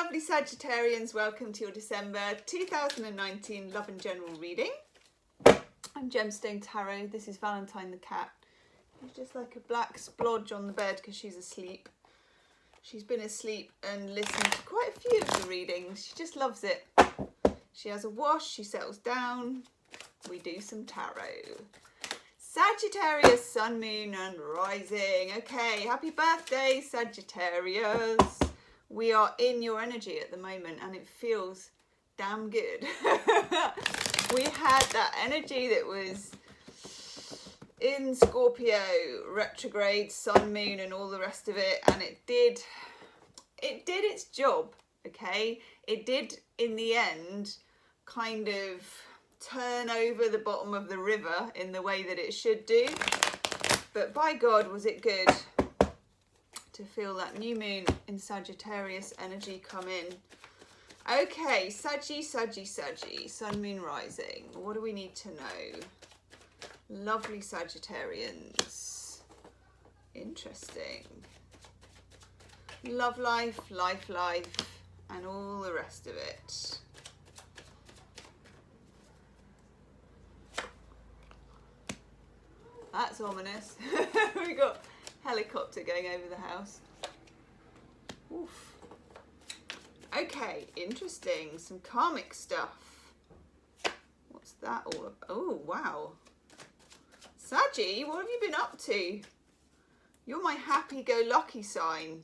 lovely Sagittarians, welcome to your December 2019 Love and General reading. I'm Gemstone Tarot. This is Valentine the cat. She's just like a black splodge on the bed because she's asleep. She's been asleep and listened to quite a few of the readings. She just loves it. She has a wash, she settles down, we do some tarot. Sagittarius, Sun, Moon and Rising. Okay, happy birthday Sagittarius. We are in your energy at the moment and it feels damn good. We had that energy that was in Scorpio, retrograde, Sun, Moon and all the rest of it, and it did its job, okay? It did, in the end, kind of turn over the bottom of the river in the way that it should do. But by God, was it good to feel that new moon in Sagittarius energy come in. Okay, Saggy, Sun, Moon, Rising. What do we need to know? Lovely Sagittarians. Interesting. Love life, life, and all the rest of it. That's ominous. We got helicopter going over the house. Oof. Okay, interesting. Some karmic stuff. What's that all about? Oh, wow. Saggy, what have you been up to? You're my happy-go-lucky sign.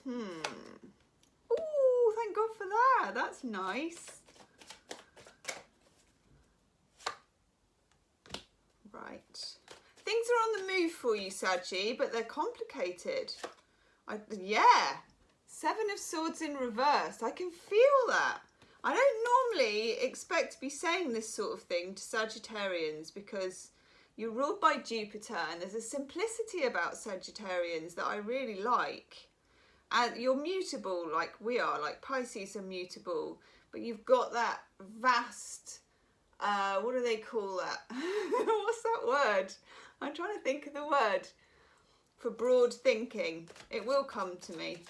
Ooh, thank God for that. That's nice. Right. Things are on the move for you, Saggy, but they're complicated. Yeah. 7 of Swords in reverse. I can feel that. I don't normally expect to be saying this sort of thing to Sagittarians because you're ruled by Jupiter and there's a simplicity about Sagittarians that I really like. And you're mutable like we are, like Pisces are mutable, but you've got that vast, what do they call that? What's that word? I'm trying to think of the word for broad thinking. It will come to me.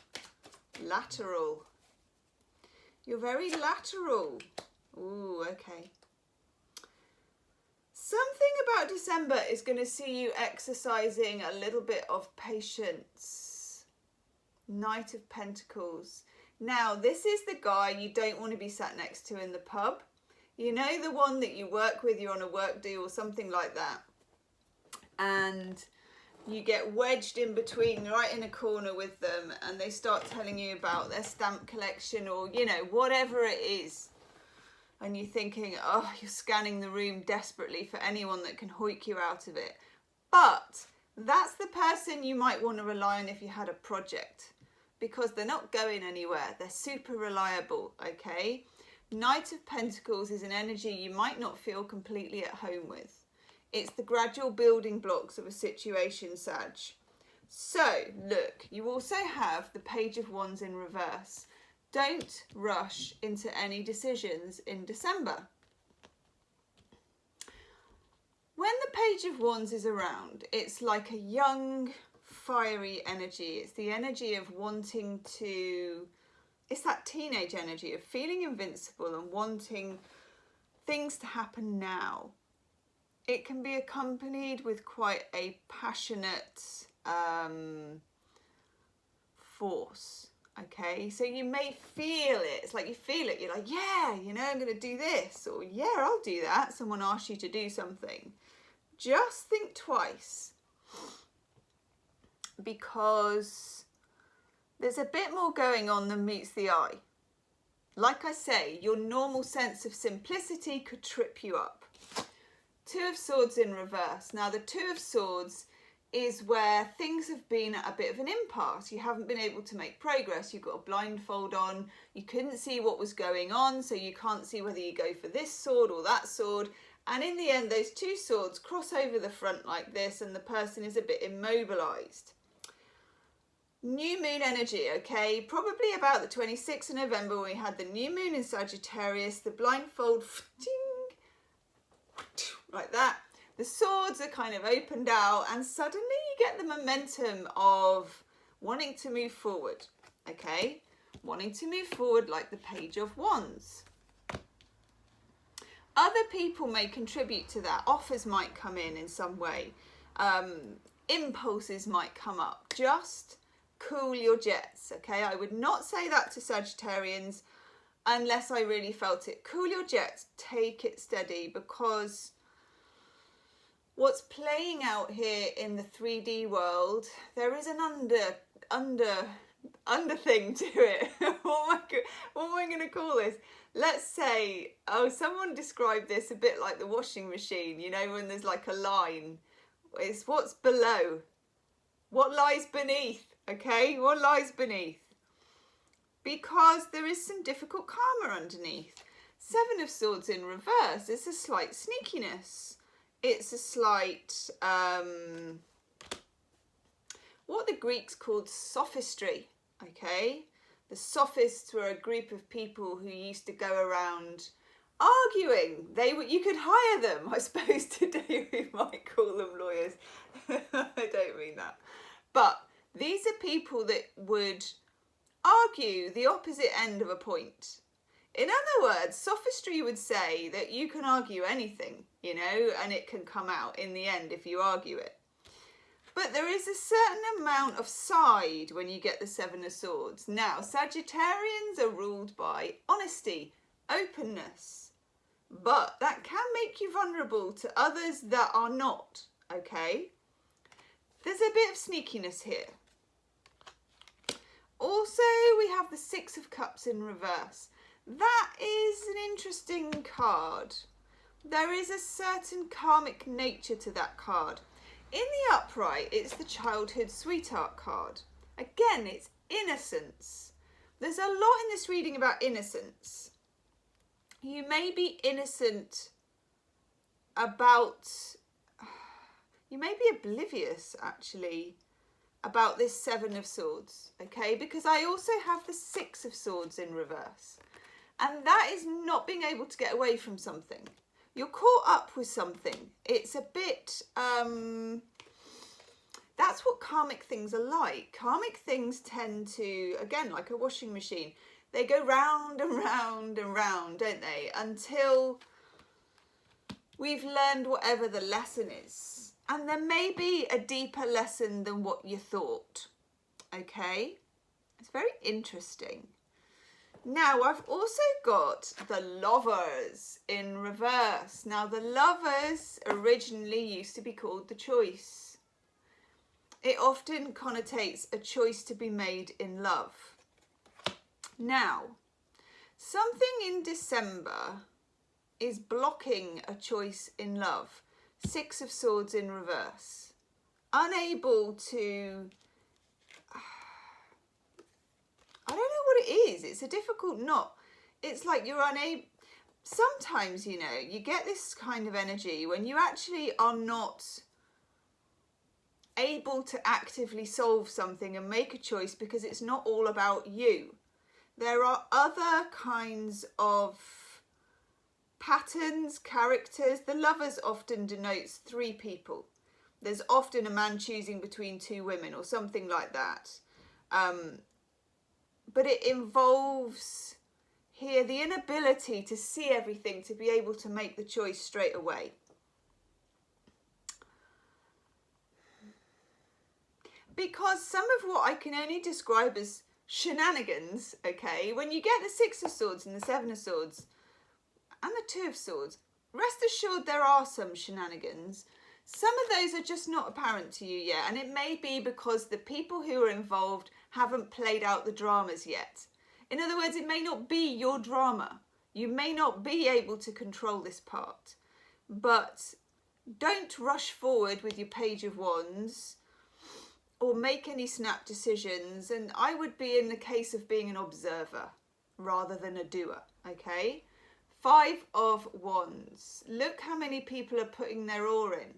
Lateral. You're very lateral. Ooh, okay. Something about December is going to see you exercising a little bit of patience. Knight of Pentacles. Now, this is the guy you don't want to be sat next to in the pub. You know, the one that you work with, you're on a work deal or something like that. And you get wedged in between, right in a corner with them, and they start telling you about their stamp collection or, you know, whatever it is. And you're thinking, oh, you're scanning the room desperately for anyone that can hoik you out of it. But that's the person you might want to rely on if you had a project, because they're not going anywhere. They're super reliable, okay? Knight of Pentacles is an energy you might not feel completely at home with. It's the gradual building blocks of a situation, Sag. So, look, you also have the Page of Wands in reverse. Don't rush into any decisions in December. When the Page of Wands is around, it's like a young, fiery energy. It's the energy of wanting to... It's that teenage energy of feeling invincible and wanting things to happen now. It can be accompanied with quite a passionate force, okay? So you may feel it. It's like you feel it. You're like, yeah, you know, I'm going to do this. Or, yeah, I'll do that. Someone asks you to do something. Just think twice. Because there's a bit more going on than meets the eye. Like I say, your normal sense of simplicity could trip you up. 2 of Swords in reverse. Now, the 2 of Swords is where things have been at a bit of an impasse. You haven't been able to make progress. You've got a blindfold on. You couldn't see what was going on, so you can't see whether you go for this sword or that sword. And in the end, those 2 swords cross over the front like this, and the person is a bit immobilized. New moon energy, okay? Probably about the 26th of November when we had the new moon in Sagittarius, the blindfold, like that. The swords are kind of opened out and suddenly you get the momentum of wanting to move forward, okay? Wanting to move forward like the Page of Wands. Other people may contribute to that. Offers might come in some way. Impulses might come up. Just cool your jets, okay? I would not say that to Sagittarians unless I really felt it. Cool your jets, take it steady, because what's playing out here in the 3D world, there is an under thing to it. what am I going to call this? Let's say, someone described this a bit like the washing machine, you know, when there's like a line. It's what's below, what lies beneath, okay? What lies beneath? Because there is some difficult karma underneath. Seven of Swords in reverse, it's a slight sneakiness. It's a slight, what the Greeks called sophistry, okay? The sophists were a group of people who used to go around arguing. You could hire them, I suppose today we might call them lawyers. I don't mean that. But these are people that would argue the opposite end of a point. In other words, sophistry would say that you can argue anything, you know, and it can come out in the end if you argue it. But there is a certain amount of side when you get the Seven of Swords. Now, Sagittarians are ruled by honesty, openness, but that can make you vulnerable to others that are not, okay? There's a bit of sneakiness here. Also, we have the Six of Cups in reverse. That is an interesting card. There is a certain karmic nature to that card. In the upright, it's the childhood sweetheart card. Again, it's innocence. There's a lot in this reading about innocence. You may be innocent about, you may be oblivious actually about this Seven of Swords, okay? Because I also have the Six of Swords in reverse. And that is not being able to get away from something. You're caught up with something. It's a bit, that's what karmic things are like. Karmic things tend to, again, like a washing machine, they go round and round and round, don't they? Until we've learned whatever the lesson is. And there may be a deeper lesson than what you thought, okay? It's very interesting. Now, I've also got the Lovers in reverse. Now, the Lovers originally used to be called the Choice. It often connotates a choice to be made in love. Now, something in December is blocking a choice in love. Six of Swords in reverse. Unable to... I don't know what it is. It's a difficult knot. It's like you're unable... Sometimes, you know, you get this kind of energy when you actually are not able to actively solve something and make a choice because it's not all about you. There are other kinds of patterns, characters. The Lovers often denotes three people. There's often a man choosing between two women or something like that. But it involves here the inability to see everything, to be able to make the choice straight away. Because some of what I can only describe as shenanigans, okay, when you get the Six of Swords and the Seven of Swords and the Two of Swords, rest assured there are some shenanigans. Some of those are just not apparent to you yet, and it may be because the people who are involved haven't played out the dramas yet. In other words, it may not be your drama. You may not be able to control this part. But don't rush forward with your Page of Wands or make any snap decisions. And I would be in the case of being an observer rather than a doer, okay? Five of Wands. Look how many people are putting their oar in.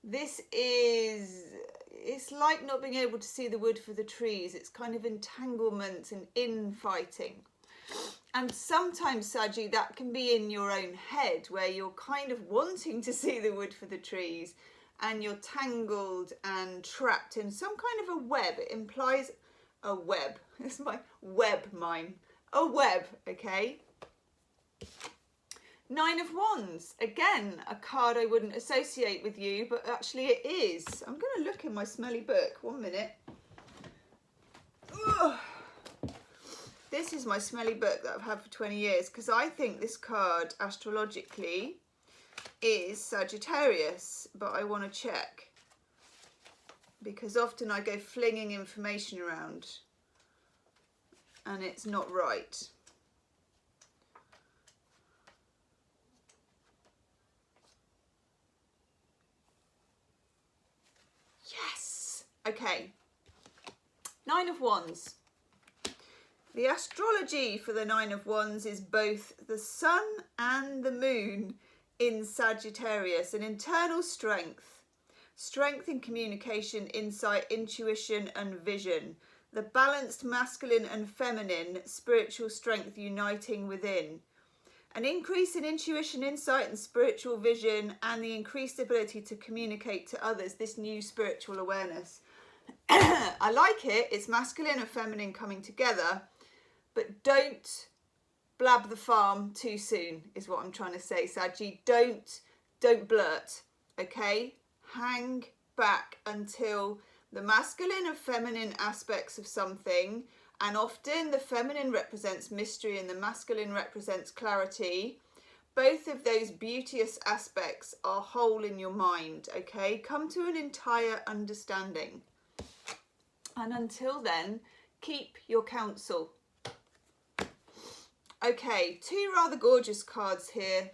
This is, it's like not being able to see the wood for the trees. It's kind of entanglement and infighting. And sometimes, Saggy, that can be in your own head where you're kind of wanting to see the wood for the trees and you're tangled and trapped in some kind of a web. It implies a web. It's my web mime. A web, okay? Nine of Wands. Again, a card I wouldn't associate with you, but actually it is. I'm going to look in my smelly book. 1 minute. Ugh. This is my smelly book that I've had for 20 years because I think this card astrologically is Sagittarius, but I want to check because often I go flinging information around and it's not right. Yes! Okay. Nine of Wands. The astrology for the Nine of Wands is both the sun and the moon in Sagittarius, an internal strength, strength in communication, insight, intuition and vision, the balanced masculine and feminine, spiritual strength uniting within, an increase in intuition, insight and spiritual vision, and the increased ability to communicate to others, this new spiritual awareness. I like it. It's masculine and feminine coming together, but don't blab the farm too soon is what I'm trying to say, Saggy. Don't blurt, okay? Hang back until the masculine and feminine aspects of something, and often the feminine represents mystery and the masculine represents clarity. Both of those beauteous aspects are whole in your mind, okay? Come to an entire understanding. And until then, keep your counsel. Okay, two rather gorgeous cards here.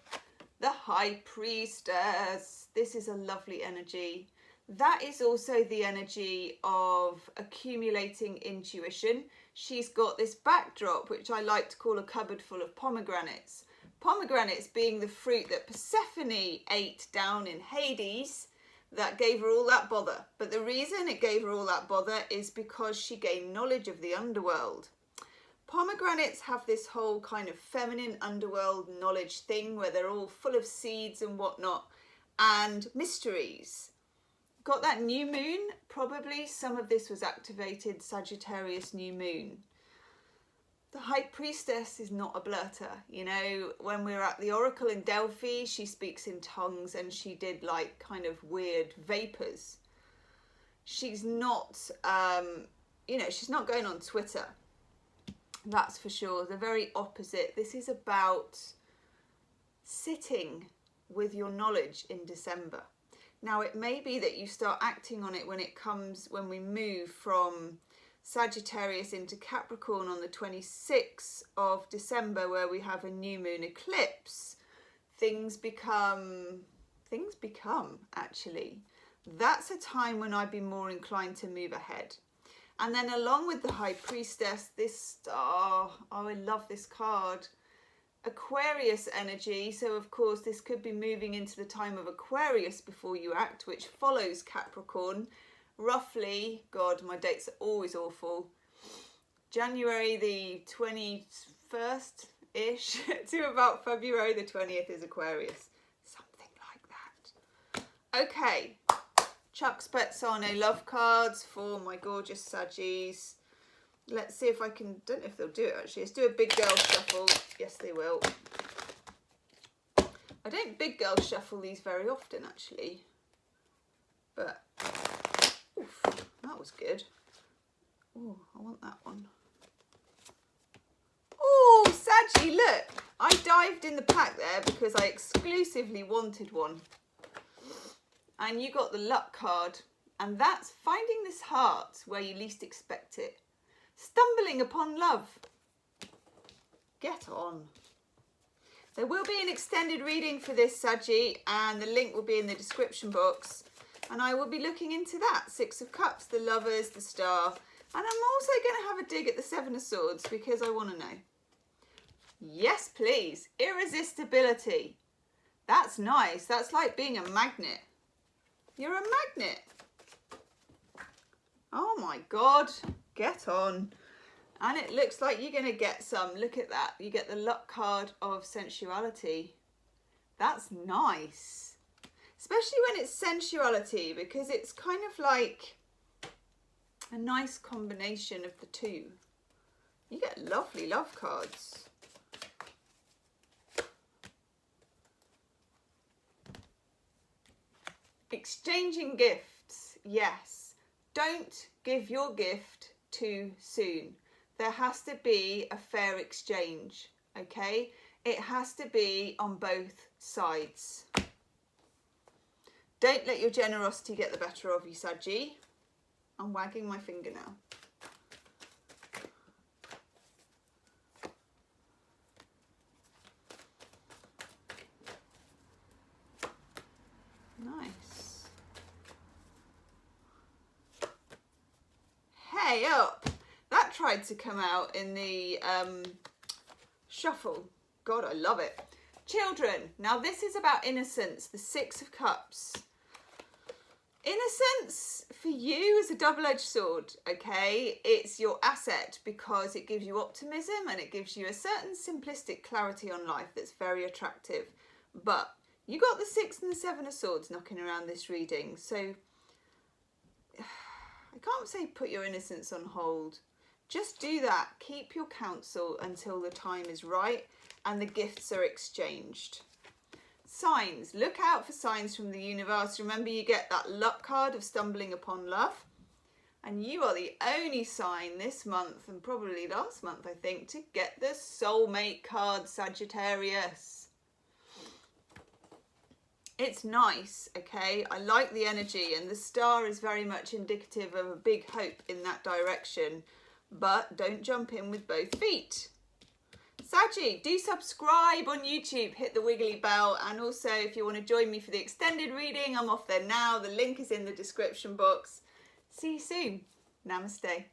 The High Priestess. This is a lovely energy. That is also the energy of accumulating intuition. She's got this backdrop, which I like to call a cupboard full of pomegranates. Pomegranates being the fruit that Persephone ate down in Hades that gave her all that bother. But the reason it gave her all that bother is because she gained knowledge of the underworld. Pomegranates have this whole kind of feminine underworld knowledge thing where they're all full of seeds and whatnot and mysteries. Got that new moon? Probably some of this was activated Sagittarius New Moon. The High Priestess is not a blurter. You know, when we were at the Oracle in Delphi, she speaks in tongues and she did like kind of weird vapors. She's not, you know, she's not going on Twitter. That's for sure. The very opposite. This is about sitting with your knowledge in December. Now, it may be that you start acting on it when we move from Sagittarius into Capricorn on the 26th of December, where we have a new moon eclipse. Things become, actually. That's a time when I'd be more inclined to move ahead. And then along with the High Priestess, this star, oh, I love this card. Aquarius energy, so of course this could be moving into the time of Aquarius before you act, which follows Capricorn, roughly, God, my dates are always awful, January the 21st-ish to about February the 20th is Aquarius, something like that. Okay, Chuck Spezzano love cards for my gorgeous Saggies. Let's see if I can, don't know if they'll do it actually. Let's do a big girl shuffle. Yes, they will. I don't big girl shuffle these very often actually. But, oof, that was good. Oh, I want that one. Oh, Saggy, look. I dived in the pack there because I exclusively wanted one. And you got the luck card. And that's finding this heart where you least expect it. Stumbling upon love. Get on. There will be an extended reading for this, Saggy, and the link will be in the description box. And I will be looking into that. Six of Cups, the Lovers, the Star. And I'm also going to have a dig at the Seven of Swords because I want to know. Yes, please. Irresistibility. That's nice. That's like being a magnet. You're a magnet. Oh my God. Get on. And it looks like you're going to get some. Look at that. You get the luck card of sensuality. That's nice. especially when it's sensuality, because it's kind of like a nice combination of the two. You get lovely love cards. Exchanging gifts, yes. Don't give your gift too soon. There has to be a fair exchange, okay? It has to be on both sides. Don't let your generosity get the better of you, Saggy. I'm wagging my finger now. Nice. Hey up! That tried to come out in the shuffle. God, I love it. Children. Now this is about innocence, the Six of Cups. Innocence for you is a double-edged sword, okay? It's your asset because it gives you optimism and it gives you a certain simplistic clarity on life that's very attractive. But you got the Six and the Seven of Swords knocking around this reading, so I can't say put your innocence on hold. Just do that. Keep your counsel until the time is right and the gifts are exchanged. Signs. Look out for signs from the universe. Remember, you get that luck card of stumbling upon love. And you are the only sign this month, and probably last month, I think, to get the soulmate card, Sagittarius. It's nice, okay? I like the energy, and the star is very much indicative of a big hope in that direction. But don't jump in with both feet. Saggy, do subscribe on YouTube, hit the wiggly bell, and also if you want to join me for the extended reading, I'm off there now. The link is in the description box. See you soon. Namaste.